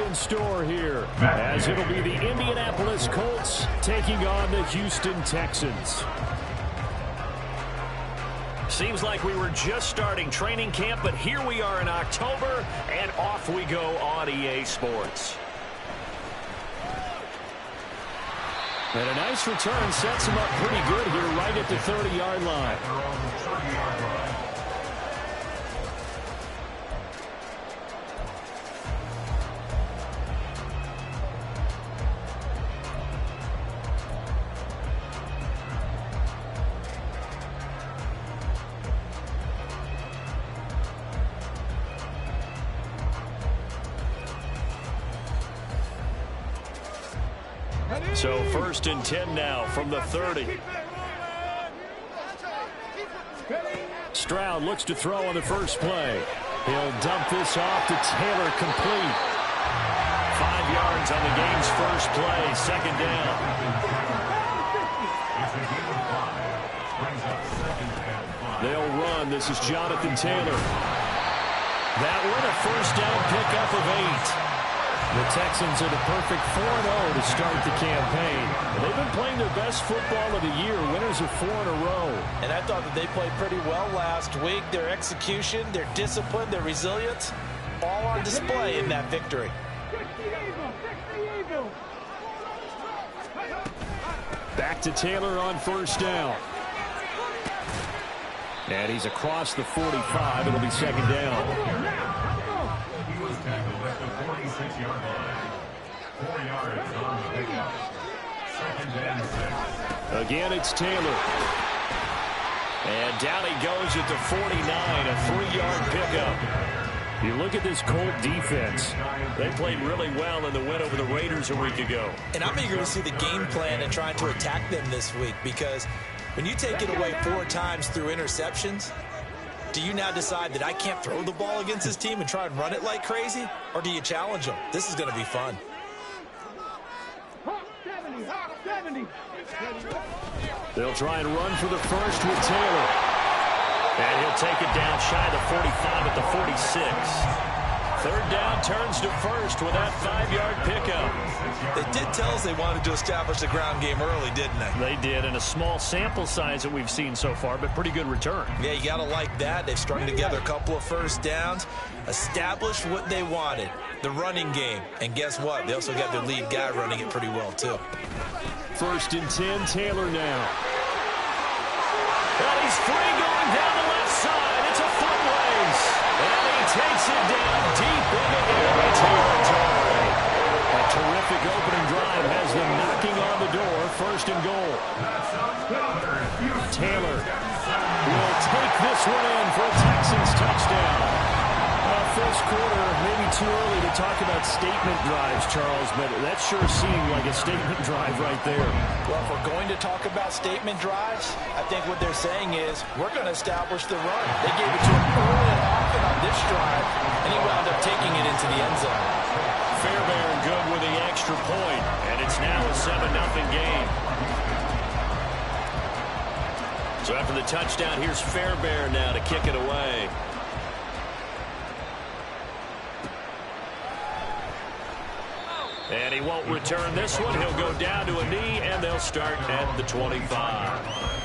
in store here, as it'll be the Indianapolis Colts taking on the Houston Texans. Seems like we were just starting training camp, but here we are in October, and off we go on EA Sports. And a nice return sets him up pretty good here right at the 30-yard line. So 1st and 10 now from the 30. Stroud looks to throw on the first play. He'll dump this off to Taylor, complete. 5 yards on the game's first play, 2nd down. They'll run. This is Jonathan Taylor. That one a 1st down pickup of 8. The Texans are the perfect 4-0 to start the campaign. They've been playing their best football of the year. Winners of 4 in a row. And I thought that they played pretty well last week. Their execution, their discipline, their resilience, all on display in that victory. Back to Taylor on 1st down. And he's across the 45. It'll be 2nd down. Again, it's Taylor. And down he goes at the 49, a 3-yard pickup. You look at this Colt defense. They played really well in the win over the Raiders a week ago. And I'm eager to see the game plan and trying to attack them this week, because when you take it away 4 times through interceptions, do you now decide that I can't throw the ball against this team and try and run it like crazy? Or do you challenge them? This is going to be fun. They'll try and run for the first with Taylor. And he'll take it down shy of the 45 at the 46. 3rd down, turns to 1st with that 5-yard pickup. They did tell us they wanted to establish the ground game early, didn't they? They did, and a small sample size that we've seen so far, but pretty good return. Yeah, you got to like that. They've strung together a couple of 1st downs, established what they wanted, the running game. And guess what? They also got their lead guy running it pretty well, too. 1st and 10, Taylor now. And he's free going down the left side. It's a foot race. And he takes it down deep into enemy territory. A terrific opening drive has them knocking on the door. 1st and goal. Taylor will take this one in for a Texans touchdown. 1st quarter, maybe too early to talk about statement drives, Charles, but that sure seemed like a statement drive right there. Well, if we're going to talk about statement drives, I think what they're saying is we're going to establish the run. They gave it to him early and often on this drive, and he wound up taking it into the end zone. Fairbairn good with the extra point, and it's now a 7-0 game. So after the touchdown, here's Fairbairn now to kick it away. And he won't return this one. He'll go down to a knee, and they'll start at the 25.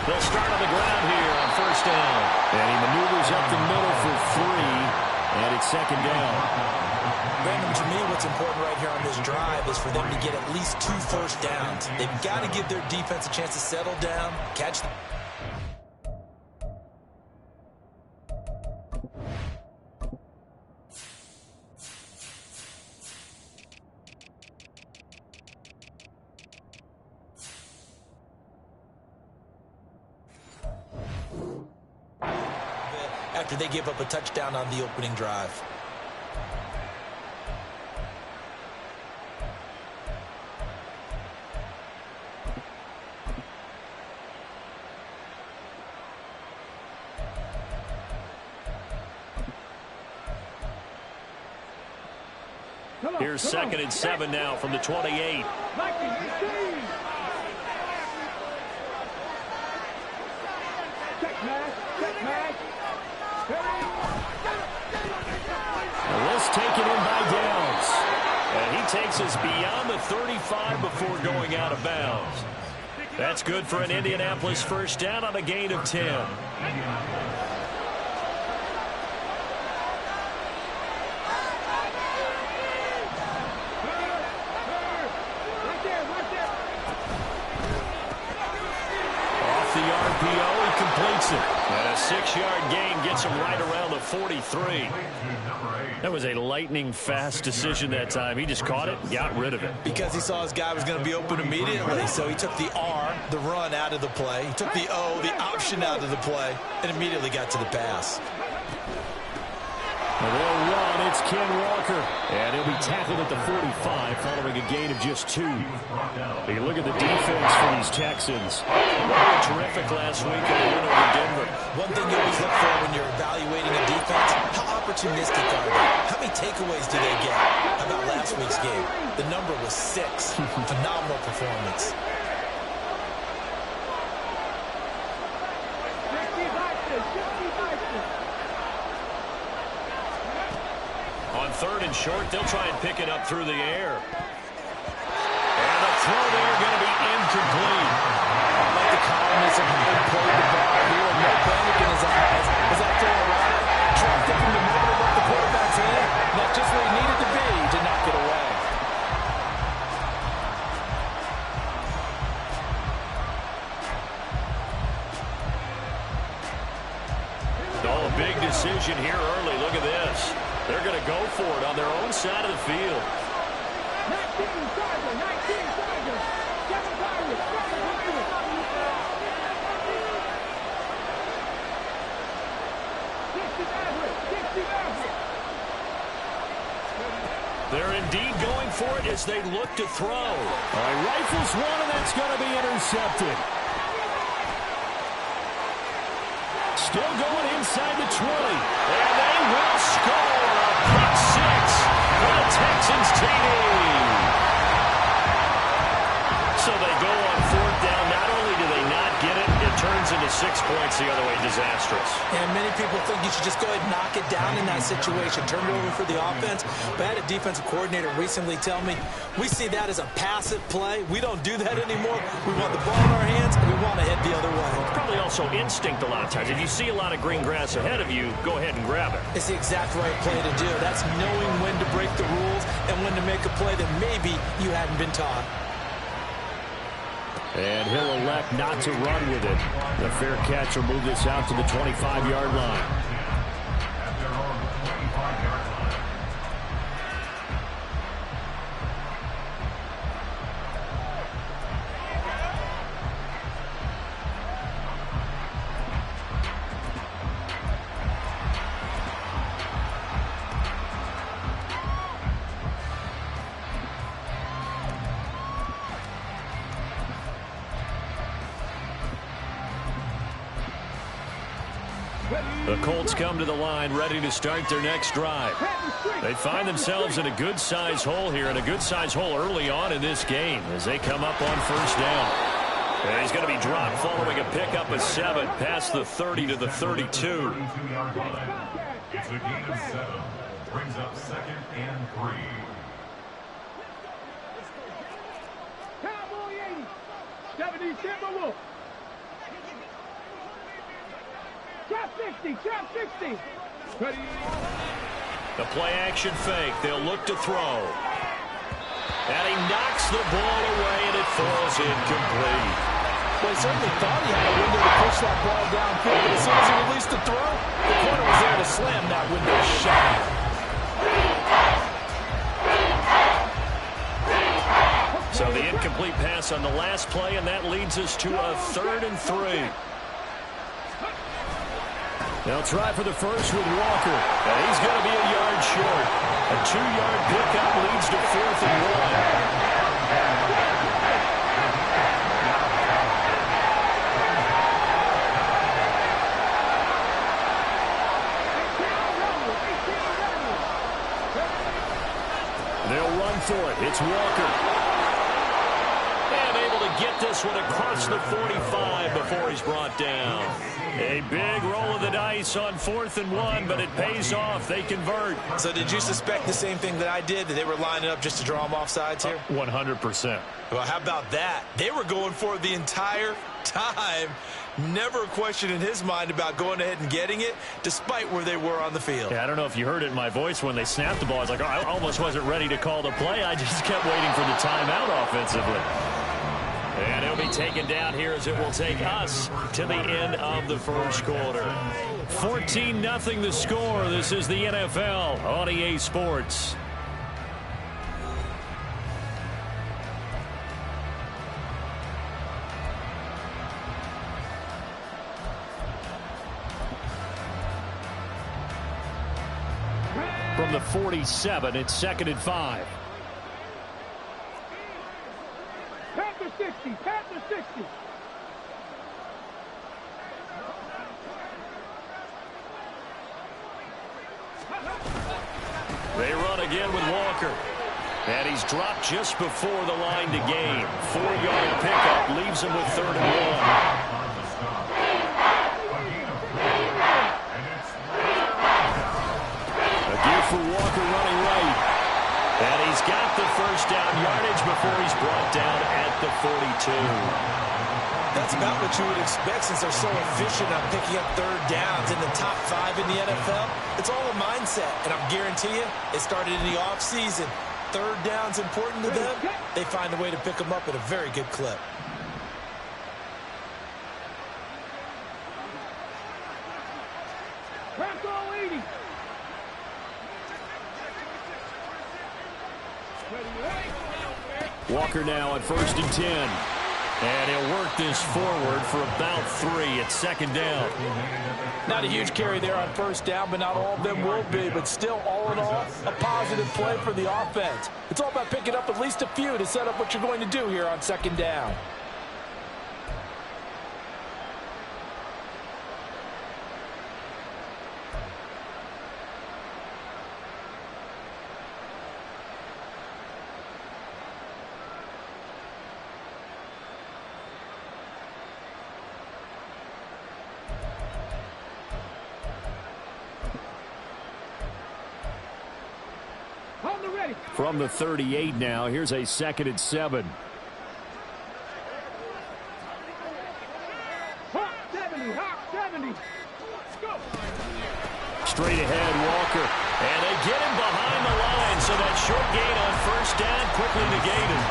They'll start on the ground here on 1st down. And he maneuvers up the middle for 3, and it's 2nd down. Brandon, to me, what's important right here on this drive is for them to get at least 2 1st downs. They've got to give their defense a chance to settle down, catch them. after they gave up a touchdown on the opening drive. Here's 2nd and 7 now from the 28. This taken in by Downs. And he takes us beyond the 35 before going out of bounds. That's good for an Indianapolis first down on a gain of 10. And a 6-yard gain gets him right around the 43. That was a lightning-fast decision that time. He just caught it and got rid of it. Because he saw his guy was going to be open immediately, so he took the R, the run, out of the play. He took the O, the option, out of the play, and immediately got to the pass. And they'll run. It's Ken Walker. And he'll be tackled at the 45 following a gain of just 2. You look at the defense for these Texans. They were terrific last week in the win over Denver. One thing you always look for when you're evaluating a defense, how opportunistic are they? How many takeaways do they get? How about last week's game? The number was 6. Phenomenal performance. On 3rd and short, they'll try and pick it up through the air. And the throw there going to be incomplete. I like the calmness of how he played the ball here. No panic in his eyes. As that throw around, trying to take him to move it up the quarterback's hand. That's just where he needed to be to knock it away. Oh, a big decision here early. Look at this. They're going to go for it on their own side of the field. 19 Chargers, 19 Chargers, 7 Chargers, 7 Chargers. 60 Maverick, 60 Maverick. They're indeed going for it as they look to throw. All right, rifles one, and that's going to be intercepted. Still going inside the 20. And they will score. A pick 6 for the Texans TD. So they go on 4th down. Not only do they not get it, it turns into 6 points the other way. Disastrous. And many people think you should just go ahead and knock it down in that situation. Turn it over for the offense. But I had a defensive coordinator recently tell me, we see that as a passive play. We don't do that anymore. We want the ball in our hands, and we want to head the other way. Probably also instinct a lot of times. If you see a lot of green grass ahead of you, go ahead and grab it. It's the exact right play to do. That's knowing when to break the rules and when to make a play that maybe you hadn't been taught. And he'll elect not to run with it. The fair catch will move this out to the 25-yard line. The Colts come to the line ready to start their next drive. They find themselves in a good-sized hole here, and a good-sized hole early on in this game as they come up on 1st down. And he's going to be dropped following a pickup of 7 past the 30 to the 32. It's a gain of 7. Brings up 2nd and 3. Cowboy 80, 70 Timberwolf. Trap 60, trap 60. Ready. The play-action fake. They'll look to throw. And he knocks the ball away, and it falls incomplete. Well, he certainly thought he had a window to push that ball downfield, but as soon as he released the throw, the corner was there to slam that window shut. So the incomplete pass on the last play, and that leads us to a 3rd and 3. They'll try for the first with Walker. And he's going to be a yard short. A 2-yard pickup leads to 4th and 1. They'll run for it. It's Walker. And able to get this one across the 45 before he's brought down. A big roll of the dice on 4th and 1, but it pays off. They convert. So did you suspect the same thing that I did, that they were lining up just to draw them off sides here? 100%. Well, how about that? They were going for it the entire time. Never a question in his mind about going ahead and getting it, despite where they were on the field. Yeah, I don't know if you heard it in my voice when they snapped the ball. I was like, oh, I almost wasn't ready to call the play. I just kept waiting for the timeout offensively. And it'll be taken down here as it will take us to the end of the first quarter. 14-0 the score. This is the NFL on EA Sports. From the 47, it's 2nd and 5. Panther 60, Panther 60. They run again with Walker. And he's dropped just before the line to gain. 4-yard pickup leaves him with 3rd and 1. For Walker running right. And he's got the first down yardage before he's brought down at the 42. That's about what you would expect since they're so efficient on picking up 3rd downs in the top 5 in the NFL. It's all a mindset, and I guarantee you it started in the offseason. 3rd down's important to them. They find a way to pick them up at a very good clip. Walker now on 1st and 10. And he'll work this forward for about 3 at 2nd down. Not a huge carry there on 1st down, but not all of them will be. But still, all in all, a positive play for the offense. It's all about picking up at least a few to set up what you're going to do here on 2nd down. From the 38 now, here's a 2nd and 7. Hawk 70, Hawk 70. Go. Straight ahead, Walker. And they get him behind the line, so that short gain on 1st down quickly negated.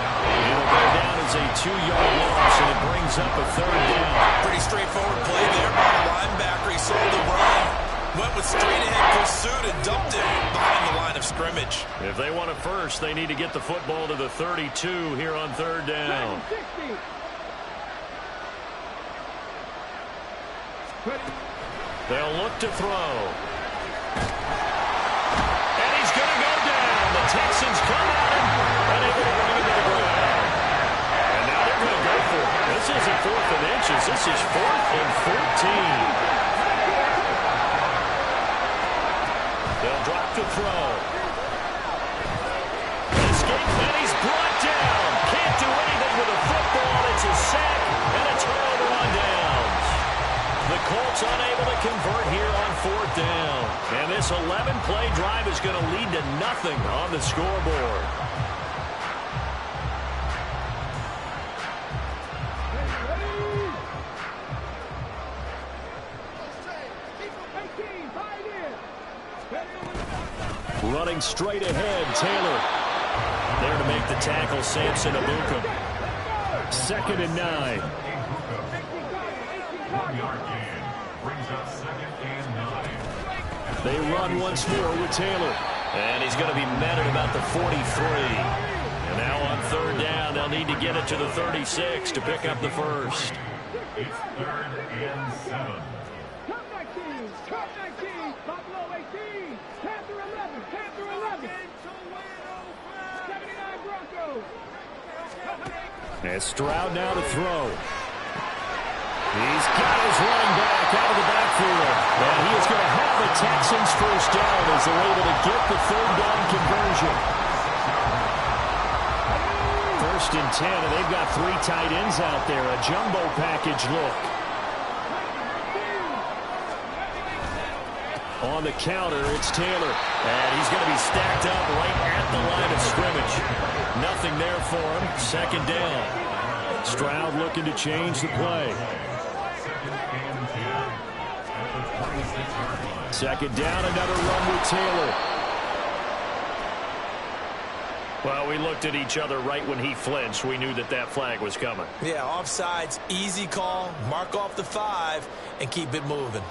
It'll go down as a 2-yard loss, and it brings up a 3rd down. Pretty straightforward play there by the linebacker. He saw the run, went with straight-ahead pursuit, and dumped it behind the line of scrimmage. If they want it first, they need to get the football to the 32 here on 3rd down. They'll look to throw. And he's going to go down. The Texans come at him, and able to bring him to the ground. And now they're going to go for it. This isn't 4th and inches. This is 4th and 14. They'll drop to throw. Escape, and he's brought down. Can't do anything with a football. It's a sack and a turnover on downs. The Colts unable to convert here on 4th down. And this 11-play drive is going to lead to nothing on the scoreboard. Running straight ahead, Taylor. There to make the tackle, Samson Abuka. 2nd and 9. 1-yard gain brings up 2nd and 9. They run once more with Taylor. And he's going to be met at about the 43. And now on 3rd down, they'll need to get it to the 36 to pick up the first. It's 3rd and 7. Cup 19, Buffalo 18, Panther 11, Panther 11. 79 Broncos. And Stroud now to throw. He's got his running back out of the backfield. And he is going to have the Texans first down as they're able to get the third down conversion. First and 10, and they've got 3 tight ends out there. A jumbo package look. On the counter, it's Taylor. And he's going to be stacked up right at the line of scrimmage. Nothing there for him. Second down. Stroud looking to change the play. Second down, another run with Taylor. Well, we looked at each other right when he flinched. We knew that that flag was coming. Yeah, offsides, easy call. Mark off the 5 and keep it moving.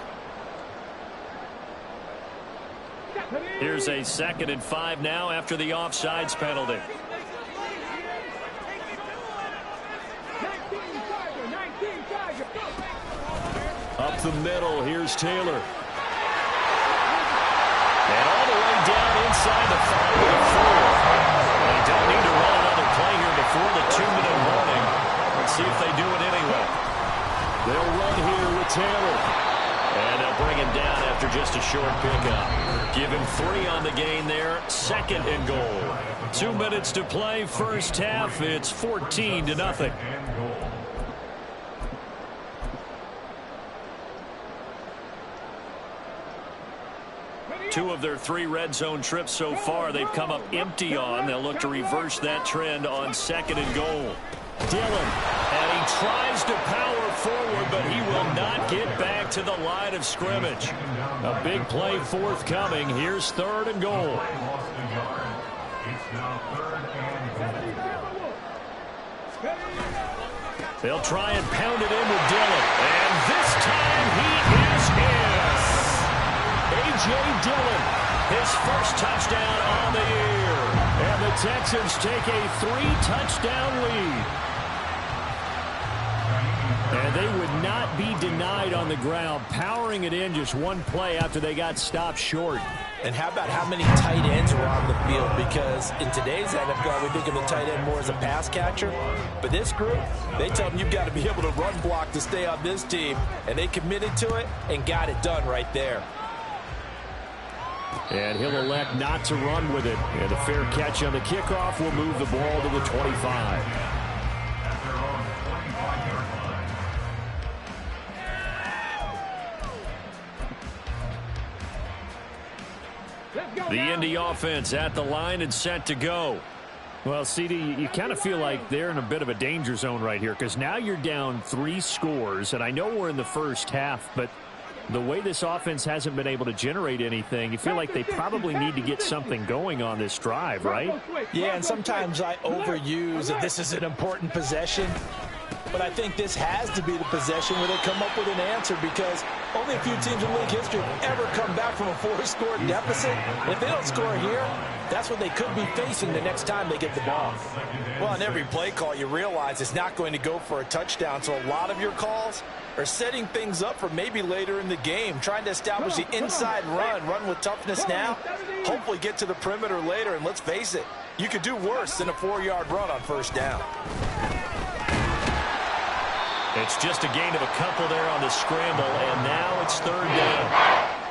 Here's a 2nd and 5 now after the offsides penalty. 19 Tiger. Up the middle, here's Taylor. And all the way down inside the 5 to the 4. They don't need to run another play here before the 2-minute warning. Let's see if they do it anyway. They'll run here with Taylor. And they'll bring him down after just a short pickup. Give him 3 on the gain there. 2nd and goal. 2 minutes to play. First half. It's 14-0. Two of their 3 red zone trips so far they've come up empty on. They'll look to reverse that trend on 2nd and goal. Dillon, and he tries to power forward, but he will not get back to the line of scrimmage. A big play forthcoming. Here's 3rd and goal. They'll try and pound it in with Dillon, and this time he is in. A.J. Dillon, his first touchdown on the year. And the Texans take a 3-touchdown lead. And they would not be denied on the ground, powering it in just one play after they got stopped short. And how about how many tight ends were on the field? Because in today's NFL, we think of the tight end more as a pass catcher. But this group, they tell them you've got to be able to run block to stay on this team. And they committed to it and got it done right there. And he'll elect not to run with it. And a fair catch on the kickoff will move the ball to the 25. The Indy offense at the line and set to go. Well, CD, you kind of feel like they're in a bit of a danger zone right here because now you're down 3 scores. And I know we're in the first half, but the way this offense hasn't been able to generate anything, you feel like they probably need to get something going on this drive, right? Yeah, and sometimes I overuse that this is an important possession. But I think this has to be the possession where they come up with an answer because only a few teams in league history have ever come back from a 4-score deficit. And if they don't score here, that's what they could be facing the next time they get the ball. Well, on every play call, you realize it's not going to go for a touchdown. So a lot of your calls are setting things up for maybe later in the game, trying to establish the inside run with toughness now, hopefully get to the perimeter later. And let's face it, you could do worse than a 4-yard run on first down. It's just a gain of a couple there on the scramble, and now it's 3rd down.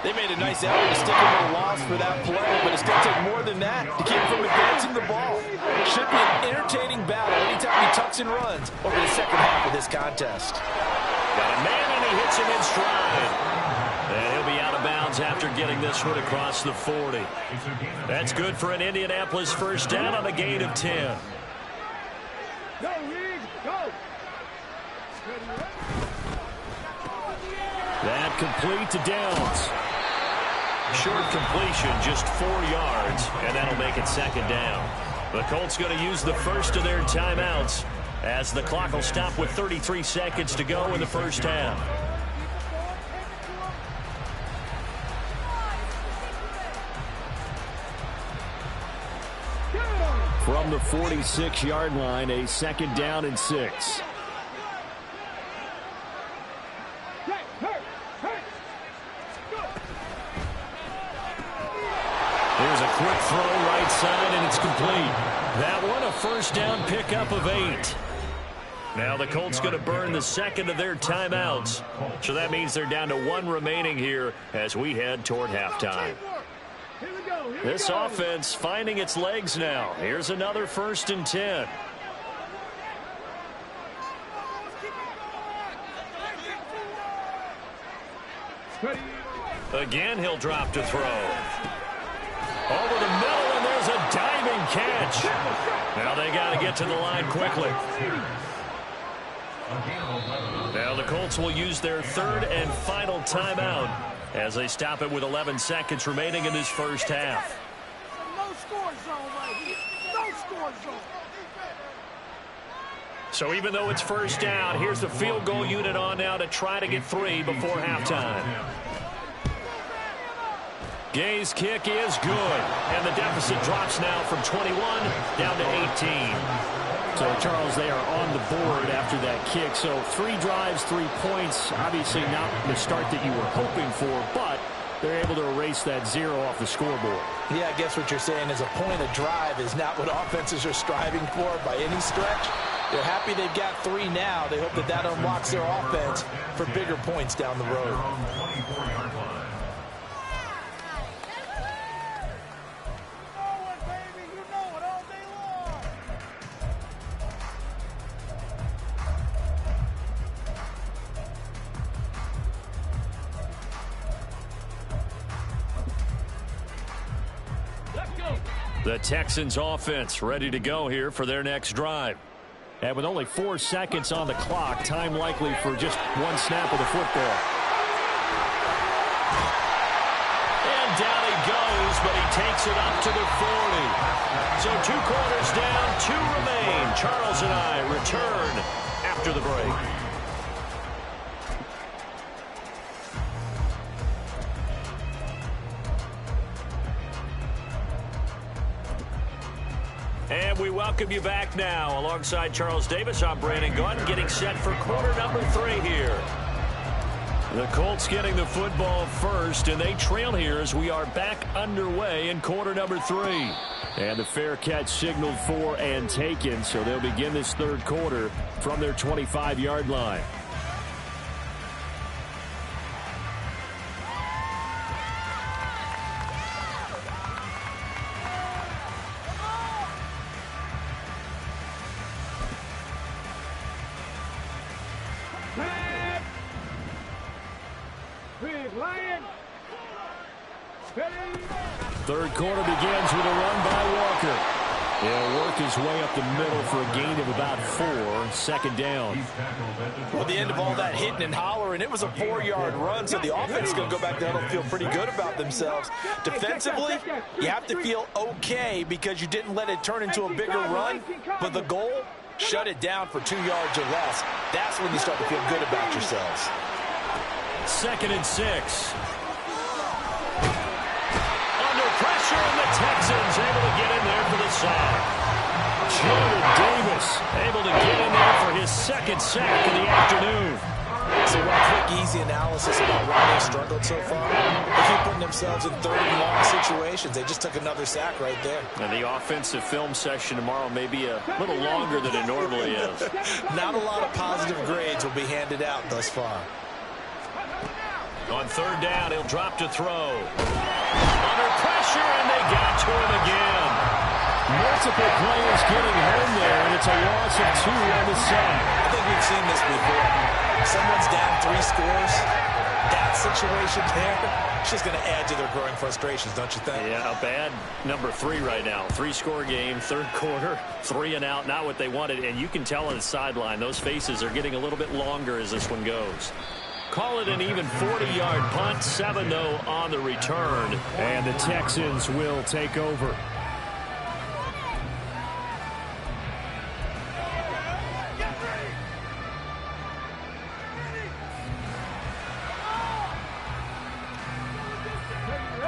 They made a nice effort to stick him at a loss for that play, but it's going to take more than that to keep him from advancing the ball. Should be an entertaining battle anytime he tucks and runs over the second half of this contest. Got a man, and he hits him in stride. And he'll be out of bounds after getting this one across the 40. That's good for an Indianapolis first down on a gain of 10. Go, Reed, go. That complete to Downs. Short completion, just 4 yards, and that'll make it 2nd down. The Colts going to use the first of their timeouts as the clock will stop with 33 seconds to go in the first half. From the 46-yard line, a 2nd down and 6. Here's a quick throw right side, and it's complete. That one a first down pickup of 8. Now the Colts going to burn the second of their timeouts. So that means they're down to 1 remaining here as we head toward halftime. This offense finding its legs now. Here's another 1st and 10. Again, he'll drop to throw. Over the middle, and there's a diving catch. Now they got to get to the line quickly. Now the Colts will use their 3rd and final timeout as they stop it with 11 seconds remaining in this first half. No score zone right here. No score zone. So even though it's first down, here's the field goal unit on now to try to get 3 before halftime. Gay's kick is good, and the deficit drops now from 21 down to 18. So, Charles, they are on the board after that kick. So 3 drives, 3 points. Obviously not the start that you were hoping for, but they're able to erase that 0 off the scoreboard. Yeah, I guess what you're saying is a point of drive is not what offenses are striving for by any stretch. They're happy they've got 3 now. They hope that that unlocks their offense for bigger points down the road. The Texans offense ready to go here for their next drive. And with only 4 seconds on the clock, time likely for just 1 snap of the football. And down he goes, but he takes it up to the 40. So 2 quarters down, 2 remain. Charles and I return after the break. And we welcome you back now. Alongside Charles Davis, I'm Brandon Gunn, getting set for quarter number 3 here. The Colts getting the football first, and they trail here as we are back underway in quarter number 3. And the fair catch signaled for and taken, so they'll begin this 3rd quarter from their 25-yard line. Third quarter begins with a run by Walker. He'll work his way up the middle for a gain of about 4. 2nd down. Well, the end of all that hitting and hollering, it was a 4-yard run, so the offense is going to go back down and feel pretty good about themselves. Defensively, you have to feel okay because you didn't let it turn into a bigger run, but the goal, shut it down for 2 yards or less. That's when you start to feel good about yourselves. 2nd and 6. Pressure, and the Texans able to get in there for the sack. Jordan Davis able to get in there for his 2nd sack of the afternoon. So one quick, easy analysis about why they struggled so far. They keep putting themselves in 3rd and long situations. They just took another sack right there. And the offensive film session tomorrow may be a little longer than it normally is. Not a lot of positive grades will be handed out thus far. On 3rd down, he'll drop to throw. Under pressure, and they got to him again. Multiple players getting home there, and it's a loss of 2 on the sack. I think we've seen this before. Someone's down 3 scores. That situation there, it's just going to add to their growing frustrations, don't you think? Yeah, a bad number 3 right now. 3-score game, 3rd quarter, 3 and out, not what they wanted. And you can tell on the sideline, those faces are getting a little bit longer as this one goes. Call it an even 40-yard punt, 7-0 on the return. And the Texans will take over.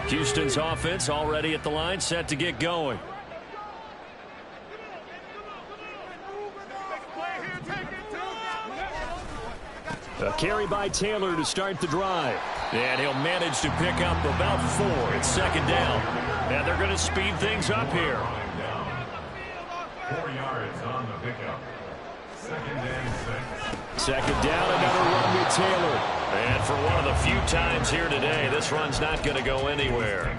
Houston's offense already at the line, set to get going. A carry by Taylor to start the drive. And he'll manage to pick up about 4. It's second down. And they're going to speed things up here. 4 yards on the pickup. Second and 6. Second down, another run with Taylor. And for one of the few times here today, this run's not going to go anywhere.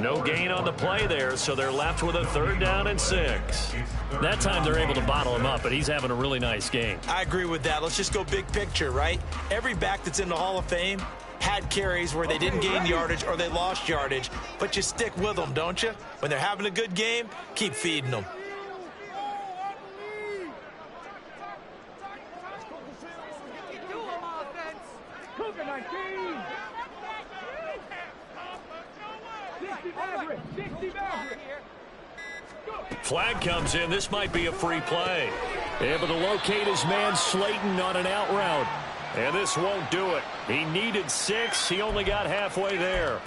No gain on the play there, so they're left with a 3rd down and 6. That time they're able to bottle him up, but he's having a really nice game. I agree with that. Let's just go big picture, right? Every back that's in the Hall of Fame had carries where they didn't gain yardage or they lost yardage, but you stick with them, don't you? When they're having a good game, keep feeding them. Flag comes in. This might be a free play. Able to locate his man Slayton on an out route. And this won't do it. He needed 6. He only got halfway there.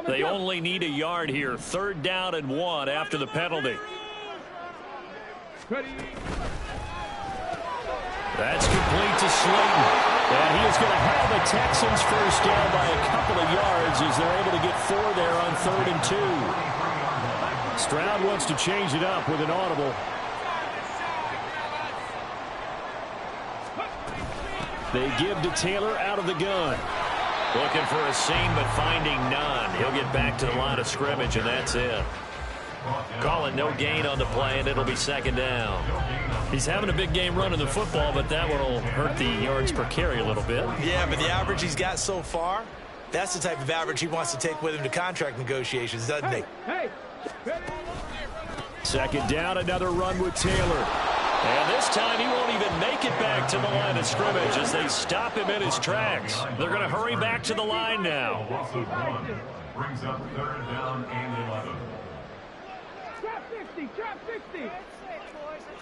They only need a yard here. 3rd down and 1 after the penalty. That's complete to Slayton. And he is going to have the Texans first down by a couple of yards as they're able to get 4 there on 3rd and 2. Stroud wants to change it up with an audible. They give to Taylor out of the gun. Looking for a seam, but finding none. He'll get back to the line of scrimmage, and that's it. Calling no gain on the play, and it'll be 2nd down. He's having a big game running the football, but that one will hurt the yards per carry a little bit. Yeah, but the average he's got so far, that's the type of average he wants to take with him to contract negotiations, doesn't he? Second down, another run with Taylor. And this time he won't even make it back to the line of scrimmage as they stop him in his tracks. They're going to hurry back to the line now. Loss of 1 brings up 3rd down and 11. Trap 60, trap 60.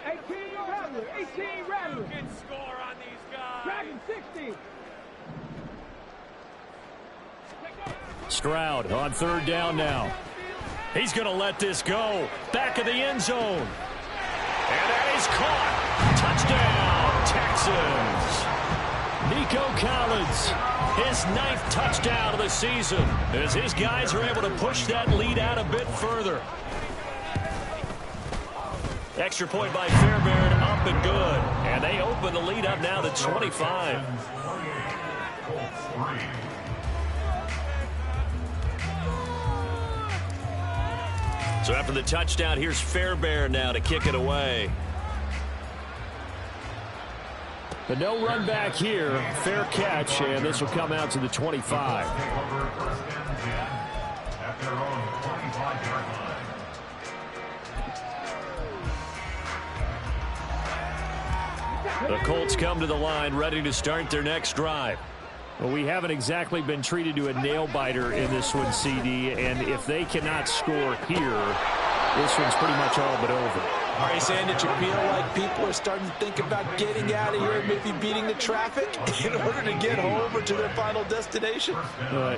18 Rattler, 18 Rattler. You can score on these guys. Trapping 60. Stroud on 3rd down now. He's going to let this go. Back of the end zone. And that is caught. Touchdown, Texans. Nico Collins, His 9th touchdown of the season as his guys are able to push that lead out a bit further. Extra point by Fairbairn, up and good. And they open the lead up now to 25. So after the touchdown, here's Fairbairn now to kick it away. the no run back here. Fair catch, and this will come out to the 25. The Colts come to the line ready to start their next drive. Well, we haven't exactly been treated to a nail-biter in this one, CD, and if they cannot score here, this one's pretty much all but over. Are you saying that you feel like people are starting to think about getting out of here and maybe beating the traffic in order to get home or to their final destination?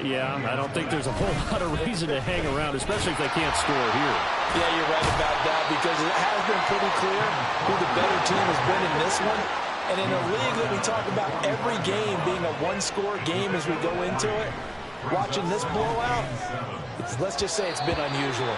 Yeah, I don't think there's a whole lot of reason to hang around, especially if they can't score here. Yeah, you're right about that, because it has been pretty clear who the better team has been in this one. And in a league that we talk about every game being a one-score game as we go into it, watching this blowout, let's just say it's been unusual.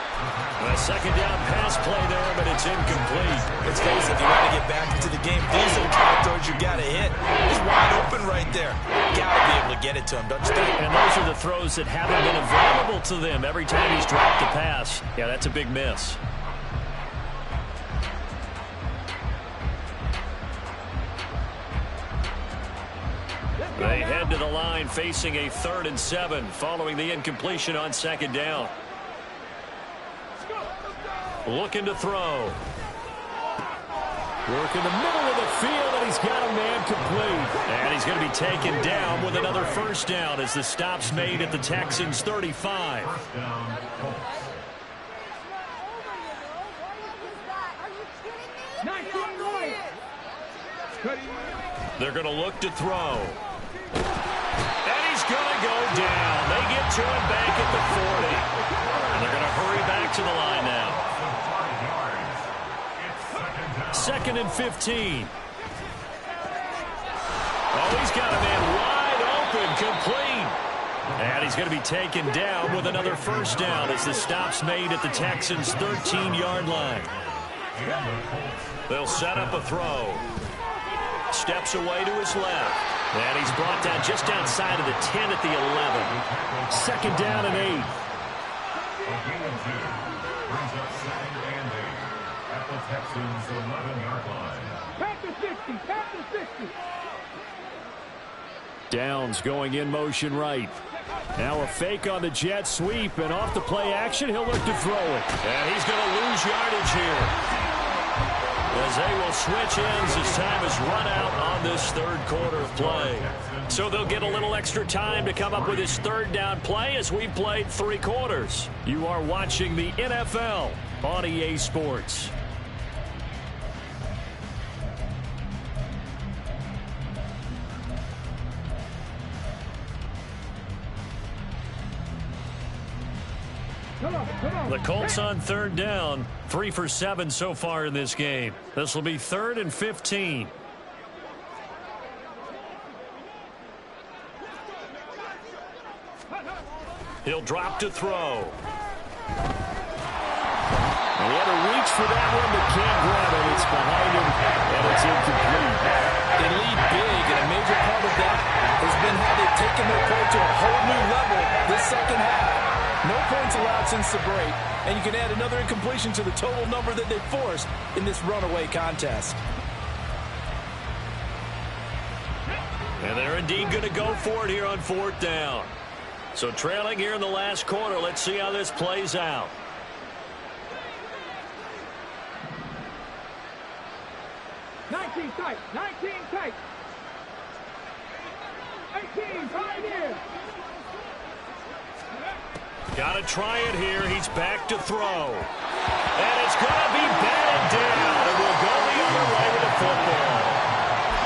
A second down pass play there, but it's incomplete. Let's face it, if you want to get back into the game, these are the kind of throws you got to hit. He's wide open right there. Got to be able to get it to him, don't you think? And those are the throws that haven't been available to them every time he's dropped the pass. Yeah, that's a big miss. They head to the line facing a 3rd and 7 following the incompletion on second down. Looking to throw. Work in the middle of the field, and he's got a man complete. And he's going to be taken down with another first down as the stop's made at the Texans' 35. They're going to look to throw. And he's going to go down. They get to him back at the 40. And they're going to hurry back to the line now. 2nd and 15. Oh, he's got a man wide open, complete. And he's going to be taken down with another first down as the stop's made at the Texans' 13-yard line. They'll set up a throw. Steps away to his left. And he's brought down just outside of the 10 at the 11. 2nd down and 8. A gain of 2 brings up 2nd and 8 at the Texans' 11-yard line. Panther 60, Panther 60. Downs going in motion right. Now a fake on the jet sweep, and off the play action, he'll look to throw it. And he's going to lose yardage here, as they will switch ends as time is run out on this third quarter of play. So they'll get a little extra time to come up with his third down play as we've played 3 quarters. You are watching the NFL on EA Sports. The Colts on 3rd down, 3 for 7 so far in this game. This will be 3rd and 15. He'll drop to throw. And he had to reach for that one, but can't grab it. It's behind him, and it's incomplete. They lead big, and a major part of that has been how they've taken their play to a whole new level this second half. No points allowed since the break, and you can add another incompletion to the total number that they forced in this runaway contest. And they're indeed going to go for it here on 4th down. So trailing here in the last quarter, let's see how this plays out. Tight, 19 tight. 18, Pioneer. Got to try it here. He's back to throw. And it's going to be batted down. And we'll go the other way with the football.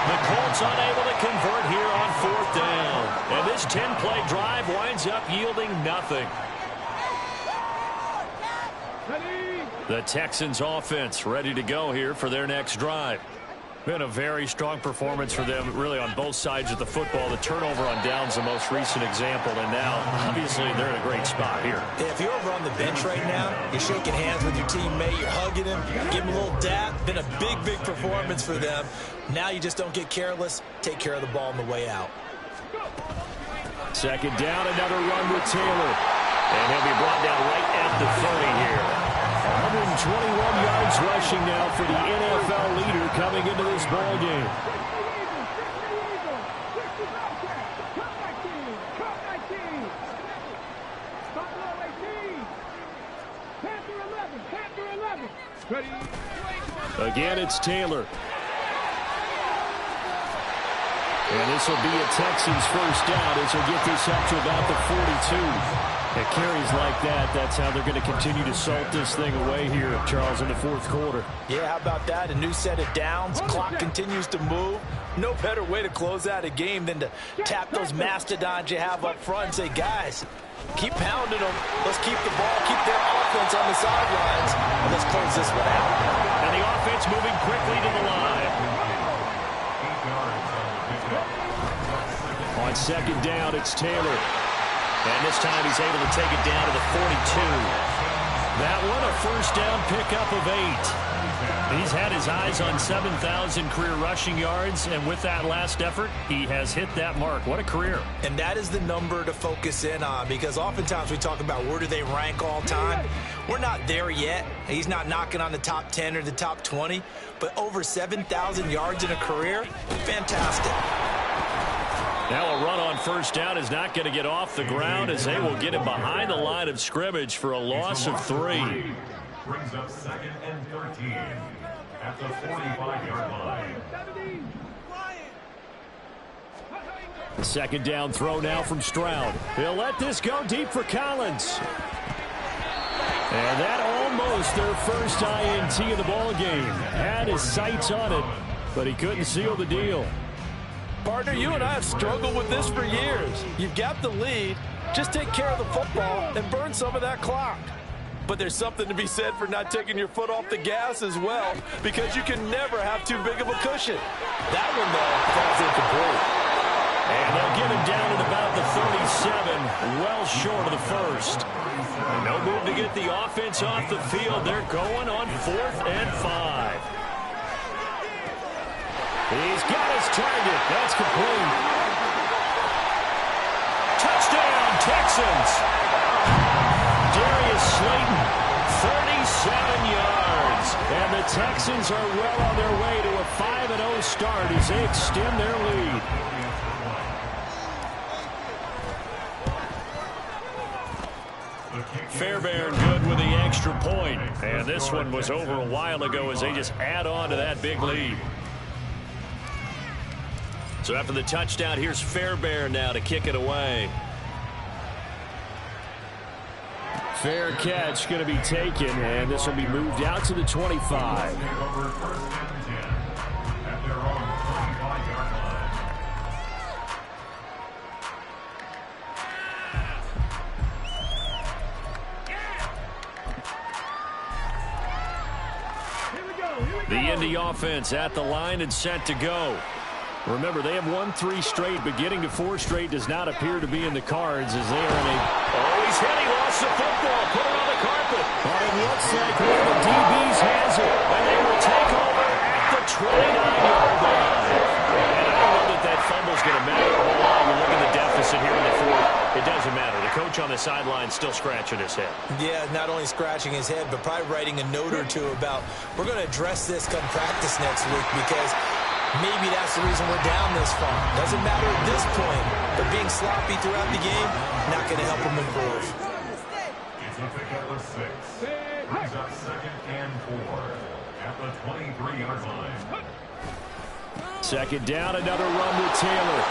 The Colts unable to convert here on 4th down. And this 10-play drive winds up yielding nothing. The Texans offense ready to go here for their next drive. Been a very strong performance for them, really, on both sides of the football. The turnover on downs, the most recent example, and now, obviously, they're in a great spot here. Yeah, if you're over on the bench right now, you're shaking hands with your teammate, you're hugging him, give him a little dap. Been a big, big performance for them. Now you just don't get careless. Take care of the ball on the way out. 2nd down, another run with Taylor. And he'll be brought down right at the 30 here. 121 yards rushing now for the NFL leader coming into this ball game. Again, it's Taylor. And this will be a Texans first down as he'll get this up to about the 42. At carries like that, that's how they're going to continue to salt this thing away here, Charles, in the 4th quarter. Yeah, how about that? A new set of downs. Clock continues to move. No better way to close out a game than to tap those mastodons you have up front and say, guys, keep pounding them. Let's keep the ball, keep their offense on the sidelines, and let's close this one out. And the offense moving quickly to the line. On 2nd down, it's Taylor. And this time he's able to take it down to the 42. That one a first down pickup of 8. He's had his eyes on 7,000 career rushing yards, and with that last effort, he has hit that mark. What a career. And that is the number to focus in on, because oftentimes we talk about where do they rank all time. We're not there yet. He's not knocking on the top 10 or the top 20, but over 7,000 yards in a career, fantastic. Now a run on first down is not going to get off the ground as they will get him behind the line of scrimmage for a loss of 3. Brings up 2nd and 13 at the 45-yard line. The 2nd down throw now from Stroud. He'll let this go deep for Collins. And that almost their first INT of the ball game. Had his sights on it, but he couldn't seal the deal. Partner, you and I have struggled with this for years. You've got the lead. Just take care of the football and burn some of that clock. But there's something to be said for not taking your foot off the gas as well, because you can never have too big of a cushion. That one, though, falls incomplete. And they'll get him down at about the 37, well short of the first. No move to get the offense off the field. They're going on 4th and 5. He's got his target. That's complete. Touchdown, Texans. Darius Slayton, 37 yards. And the Texans are well on their way to a 5-0 start as they extend their lead. Fairbairn good with the extra point. And this one was over a while ago as they just add on to that big lead. So after the touchdown, here's Fairbairn now to kick it away. Fair catch going to be taken, and this will be moved out to the 25. The Indy offense at the line and set to go. Remember, they have won 3 straight, but getting to 4 straight does not appear to be in the cards as they are in a... Oh, he's hit. He lost the football. Put it on the carpet. But it looks like one of the DBs has it. And they will take over at the 29-yard line. And I don't know that that fumble's going to matter a whole lot. You look at the deficit here in the 4th. It doesn't matter. The coach on the sideline still scratching his head. Yeah, not only scratching his head, but probably writing a note or two about, we're going to address this come practice next week because maybe that's the reason we're down this far. Doesn't matter at this point, but being sloppy throughout the game, not going to help them improve. It's a pickup of 6. Brings up 2nd and 4 at the 23-yard line. 2nd down, another run with Taylor.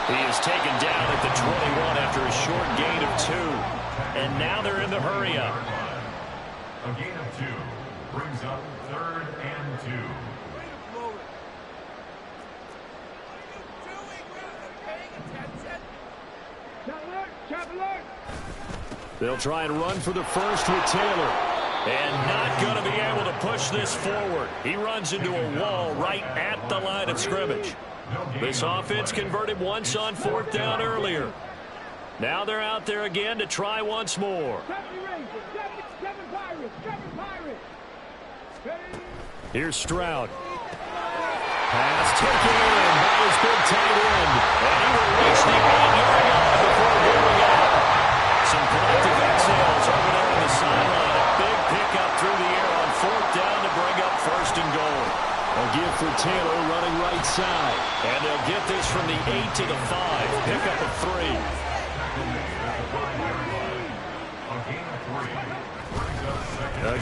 He is taken down at the 21 after a short gain of 2. And now they're in the hurry up. A gain of 2 brings up 3rd and 2. They'll try and run for the first with Taylor. And not going to be able to push this forward. He runs into a wall right at the line of scrimmage. This offense converted once on 4th down earlier. Now they're out there again to try once more. Here's Stroud. Pass taken in by his big tight end. And he will reach the 8-yard line before moving out. Some collective exhales over there on the sideline. A big pickup through the air on 4th down to bring up 1st and goal. A give for Taylor running right side. And they'll get this from the 8 to the 5. Pickup of 3.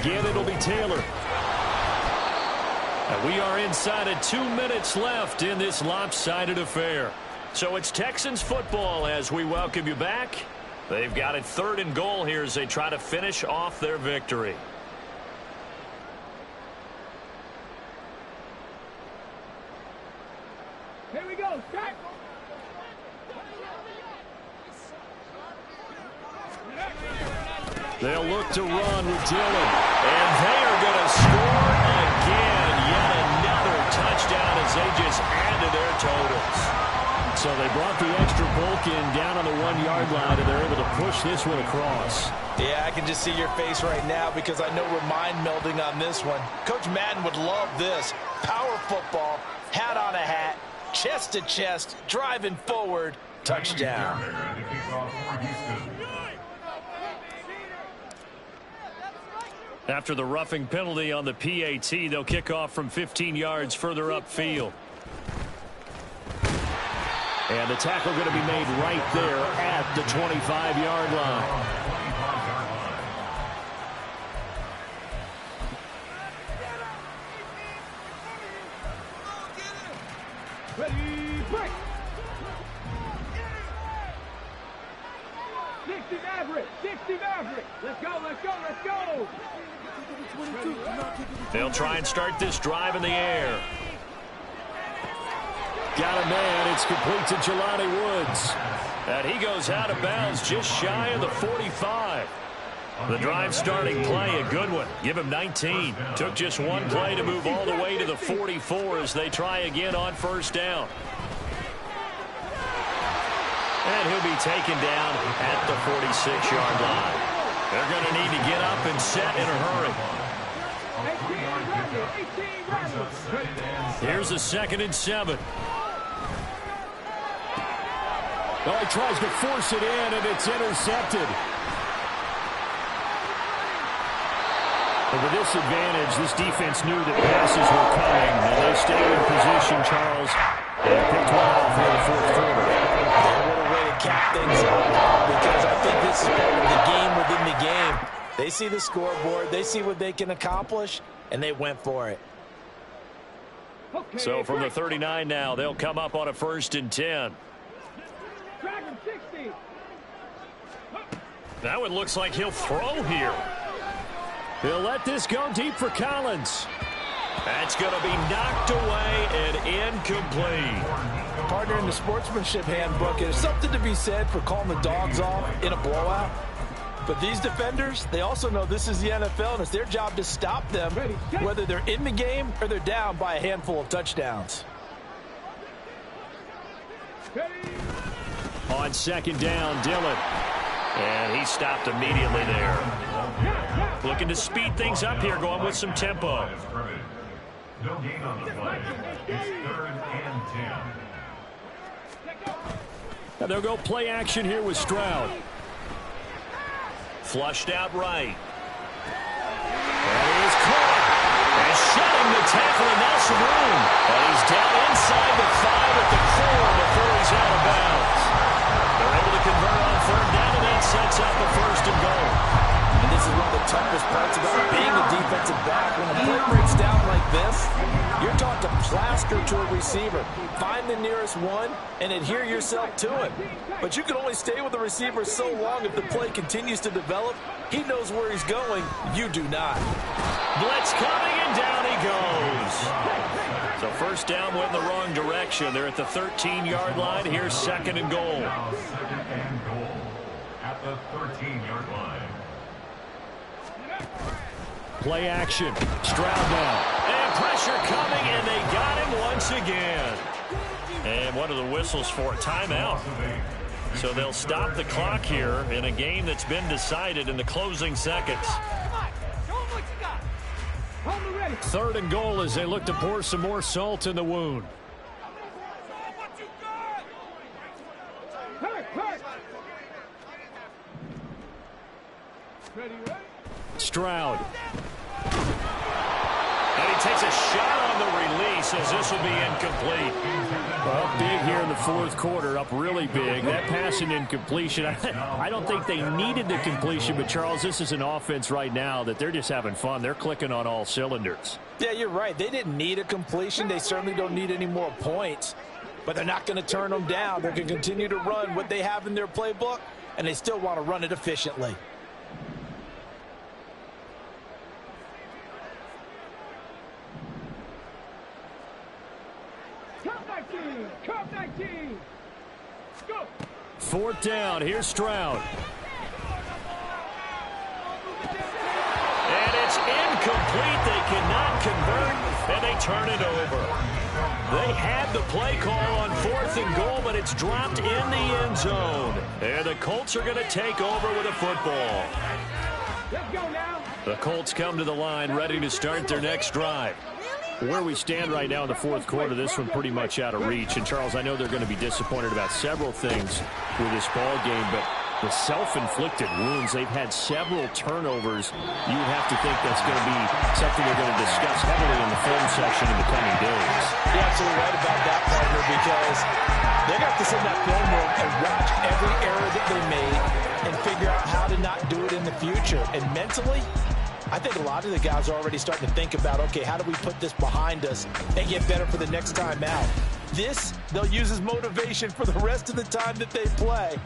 Again, it'll be Taylor. And we are inside of 2 minutes left in this lopsided affair. So it's Texans football as we welcome you back. They've got it 3rd and goal here as they try to finish off their victory. Here we go, start. They'll look to run with Dillon. And they are going to score again. Yet another touchdown as they just add to their totals. So they brought the extra bulk in down on the 1-yard line, and they're able to push this one across. Yeah, I can just see your face right now because I know we're mind melding on this one. Coach Madden would love this. Power football, hat on a hat, chest to chest, driving forward, touchdown. After the roughing penalty on the PAT, they'll kick off from 15 yards further upfield. And the tackle going to be made right there at the 25-yard line. Ready, break. 60 Maverick, 60 Maverick. Let's go, let's go, let's go. They'll try and start this drive in the air. Got a man. It's complete to Jelani Woods. And he goes out of bounds just shy of the 45. The drive starting play, a good one. Give him 19. Took just one play to move all the way to the 44 as they try again on first down. And he'll be taken down at the 46-yard line. They're going to need to get up and set in a hurry. Here's a 2nd and 7. Well, he tries to force it in, and it's intercepted. But with this advantage, this defense knew that passes were coming, and they stayed in position, Charles, and picked one off here in the 4th quarter. What a way to cap things off, because I think this is part of the game within the game. They see the scoreboard, they see what they can accomplish, and they went for it. So from the 39 now, they'll come up on a 1st and 10. That one looks like he'll throw here. He'll let this go deep for Collins. That's going to be knocked away and incomplete. Partner, in the sportsmanship handbook, there's something to be said for calling the dogs off in a blowout. But these defenders, they also know this is the NFL, and it's their job to stop them, whether they're in the game or they're down by a handful of touchdowns. On 2nd down, Dillon. And he stopped immediately there. Looking to speed things up here, going with some tempo. No gain on the play. It's 3rd and 10. And they'll go play action here with Stroud. Flushed out right. And he is caught. And shutting the tackle, and now some room. And he's down inside the 5 at the 4 before he's out of bounds. They're able to convert on 3rd down, and that sets up the 1st and goal. And this is one of the toughest parts about being a defensive back. When a play breaks down like this, you're taught to plaster to a receiver. Find the nearest one and adhere yourself to it. But you can only stay with the receiver so long if the play continues to develop. He knows where he's going. You do not. Blitz coming, and down he goes. So 1st down went in the wrong direction. They're at the 13-yard line. Here's 2nd and goal. Now 2nd and goal at the 13-yard line. Play action. Stroud now. And pressure coming, and they got him once again. And one of the whistles for a timeout. So they'll stop the clock here in a game that's been decided in the closing seconds. 3rd and goal as they look to pour some more salt in the wound. Stroud. And he takes a shot on the release as this will be incomplete. Well, big here in the 4th quarter, up really big. That pass and incompletion, I don't think they needed the completion, but Charles, this is an offense right now that they're just having fun. They're clicking on all cylinders. Yeah, you're right. They didn't need a completion. They certainly don't need any more points. But they're not going to turn them down. They're going to continue to run what they have in their playbook, and they still want to run it efficiently. Cup 19. Go. 4th down. Here's Stroud. And it's incomplete. They cannot convert, and they turn it over. They had the play call on 4th and goal, but it's dropped in the end zone. And the Colts are going to take over with a football. Let's go now. The Colts come to the line ready to start their next drive. Where we stand right now in the 4th quarter, this one pretty much out of reach. And, Charles, I know they're going to be disappointed about several things with this ball game, but the self-inflicted wounds, they've had several turnovers. You would have to think that's going to be something they're going to discuss heavily in the film section in the coming days. You're absolutely right about that, partner, because they're going to have to sit in that film room and watch every error that they made and figure out how to not do it in the future. And mentally, I think a lot of the guys are already starting to think about, okay, how do we put this behind us and get better for the next time out? This, they'll use as motivation for the rest of the time that they play.